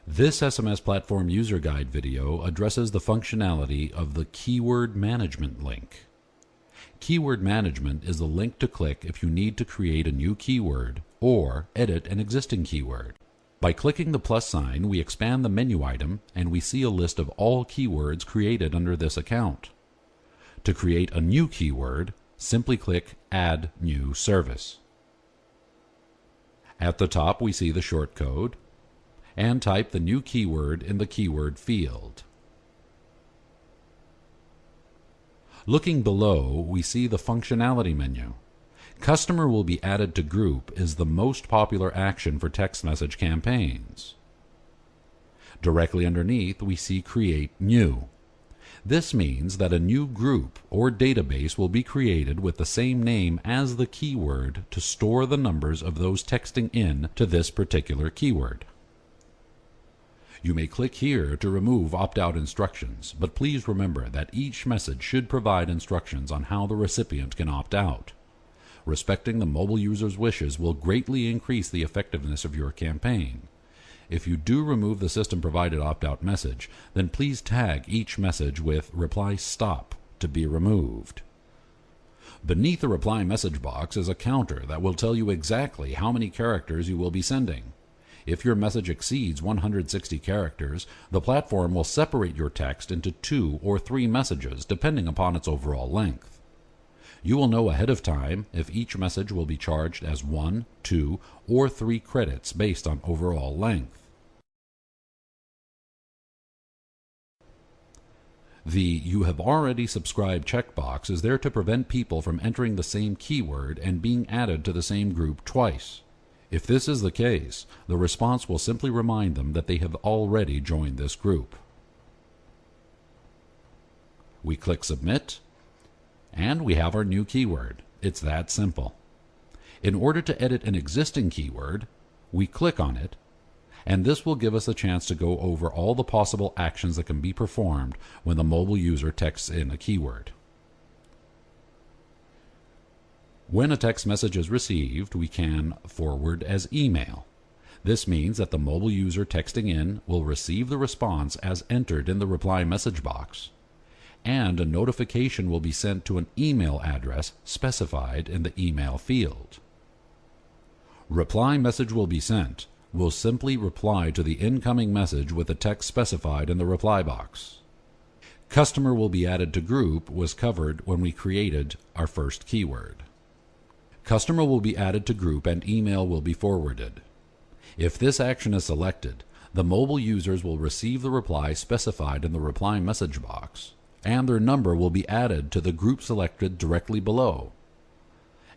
This SMS Platform User Guide video addresses the functionality of the Keyword Management link. Keyword Management is the link to click if you need to create a new keyword or edit an existing keyword. By clicking the plus sign, we expand the menu item and we see a list of all keywords created under this account. To create a new keyword, simply click Add New Service. At the top, we see the shortcode, and type the new keyword in the keyword field. Looking below, we see the functionality menu. Customer will be added to group is the most popular action for text message campaigns. Directly underneath, we see Create New. This means that a new group or database will be created with the same name as the keyword to store the numbers of those texting in to this particular keyword. You may click here to remove opt-out instructions, but please remember that each message should provide instructions on how the recipient can opt out. Respecting the mobile user's wishes will greatly increase the effectiveness of your campaign. If you do remove the system-provided opt-out message, then please tag each message with Reply Stop to be removed. Beneath the reply message box is a counter that will tell you exactly how many characters you will be sending. If your message exceeds 160 characters, the platform will separate your text into 2 or 3 messages depending upon its overall length. You will know ahead of time if each message will be charged as 1, 2, or 3 credits based on overall length. The You Have Already Subscribed checkbox is there to prevent people from entering the same keyword and being added to the same group twice. If this is the case, the response will simply remind them that they have already joined this group. We click Submit, and we have our new keyword. It's that simple. In order to edit an existing keyword, we click on it, and this will give us a chance to go over all the possible actions that can be performed when the mobile user texts in a keyword. When a text message is received, we can forward as email. This means that the mobile user texting in will receive the response as entered in the reply message box, and a notification will be sent to an email address specified in the email field. Reply message will be sent. We'll simply reply to the incoming message with the text specified in the reply box. Customer will be added to group was covered when we created our first keyword. Customer will be added to group and email will be forwarded. If this action is selected, the mobile users will receive the reply specified in the reply message box, and their number will be added to the group selected directly below.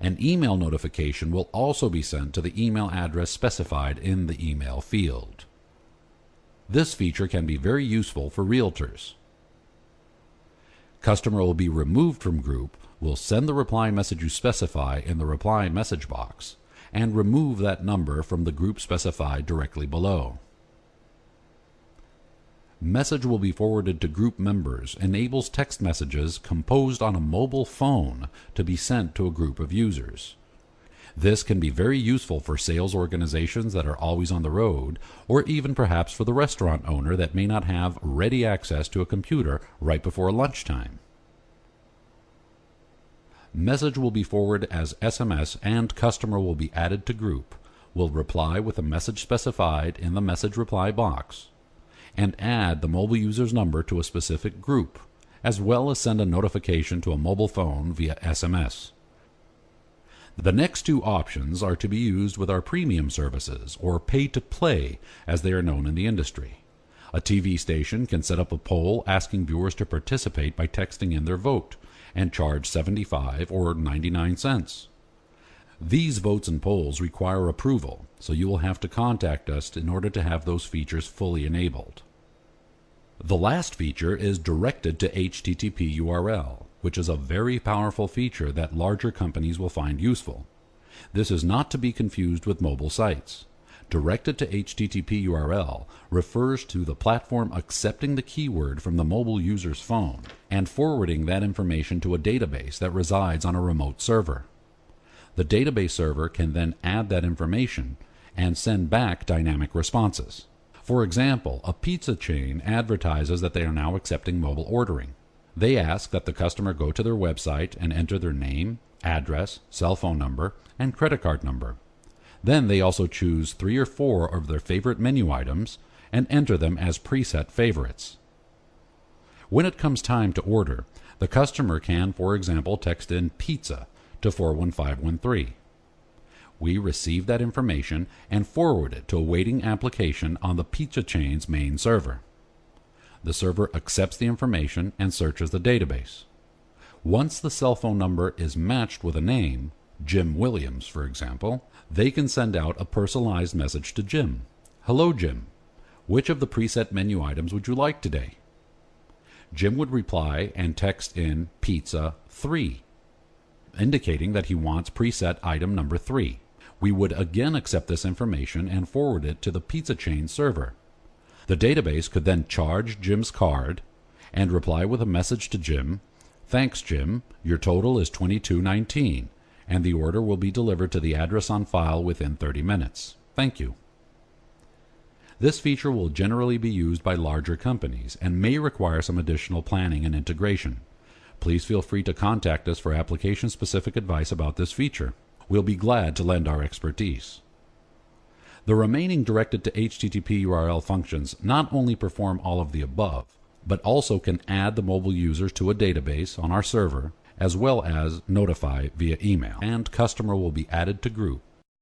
An email notification will also be sent to the email address specified in the email field. This feature can be very useful for realtors. Customer will be removed from group, will send the reply message you specify in the reply message box, and remove that number from the group specified directly below. Message will be forwarded to group members enables text messages composed on a mobile phone to be sent to a group of users. This can be very useful for sales organizations that are always on the road, or even perhaps for the restaurant owner that may not have ready access to a computer right before lunchtime. Message will be forwarded as SMS and customer will be added to group, will reply with a message specified in the message reply box, and add the mobile user's number to a specific group, as well as send a notification to a mobile phone via SMS. The next 2 options are to be used with our premium services, or pay-to-play as they are known in the industry. A TV station can set up a poll asking viewers to participate by texting in their vote and charge 75 or 99 cents. These votes and polls require approval, so you will have to contact us in order to have those features fully enabled. The last feature is directed to HTTP URL, which is a very powerful feature that larger companies will find useful. This is not to be confused with mobile sites. Directed to HTTP URL refers to the platform accepting the keyword from the mobile user's phone and forwarding that information to a database that resides on a remote server. The database server can then add that information and send back dynamic responses. For example, a pizza chain advertises that they are now accepting mobile ordering. They ask that the customer go to their website and enter their name, address, cell phone number, and credit card number. Then they also choose 3 or 4 of their favorite menu items and enter them as preset favorites. When it comes time to order, the customer can, for example, text in pizza to 41513. We receive that information and forward it to a waiting application on the pizza chain's main server. The server accepts the information and searches the database. Once the cell phone number is matched with a name, Jim Williams, for example, they can send out a personalized message to Jim. "Hello, Jim. Which of the preset menu items would you like today?" Jim would reply and text in pizza 3, indicating that he wants preset item number 3. We would again accept this information and forward it to the pizza chain server. The database could then charge Jim's card and reply with a message to Jim, "Thanks, Jim. Your total is $22.19, and the order will be delivered to the address on file within 30 minutes. Thank you." This feature will generally be used by larger companies and may require some additional planning and integration. Please feel free to contact us for application-specific advice about this feature. We'll be glad to lend our expertise. The remaining directed to HTTP URL functions not only perform all of the above, but also can add the mobile users to a database on our server, as well as notify via email, and customer will be added to group